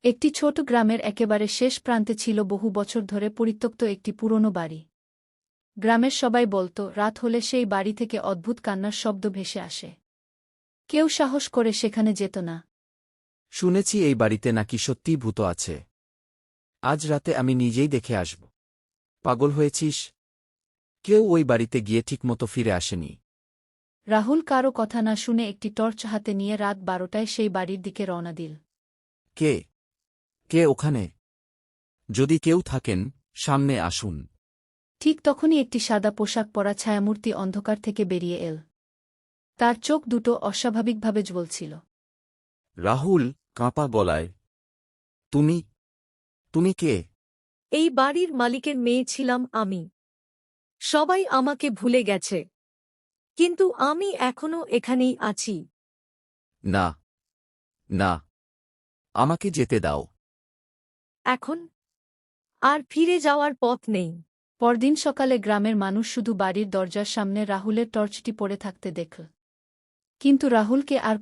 একটি ছোট গ্রামের একেবারে শেষ প্রান্তে ছিল বহু বছর ধরে পরিত্যক্ত একটি পুরনো বাড়ি। গ্রামের সবাই বলত, রাত হলে সেই বাড়ি থেকে অদ্ভুত কান্নার শব্দ ভেসে আসে। কেউ সাহস করে সেখানে যেত না। শুনেছি এই বাড়িতে নাকি সত্যিই ভূত আছে। আজ রাতে আমি নিজেই দেখে আসব। পাগল হয়েছিস? কেউ ওই বাড়িতে গিয়ে ঠিকমতো ফিরে আসেনি। রাহুল কারও কথা না শুনে একটি টর্চ হাতে নিয়ে রাত 12টায় সেই বাড়ির দিকে রওনা দিল। কে কে ওখানে? যদি কেউ থাকেন, সামনে আসুন। ঠিক তখনই একটি সাদা পোশাক পরা ছায়ামূর্তি অন্ধকার থেকে বেরিয়ে এল। তার চোখ দুটো অস্বাভাবিকভাবে জ্বলছিল। রাহুল কাঁপা গলায়, তুমি তুমি কে? এই বাড়ির মালিকের মেয়ে ছিলাম আমি। সবাই আমাকে ভুলে গেছে, কিন্তু আমি এখনো এখানেই আছি। না, না, আমাকে যেতে দাও। এখন আর ফিরে যাওয়ার পথ নেই। পরদিন সকালে গ্রামের মানুষ শুধু বাড়ির দরজার সামনে রাহুলের টর্চটি পড়ে থাকতে দেখল। কিন্তু রাহুলকে আর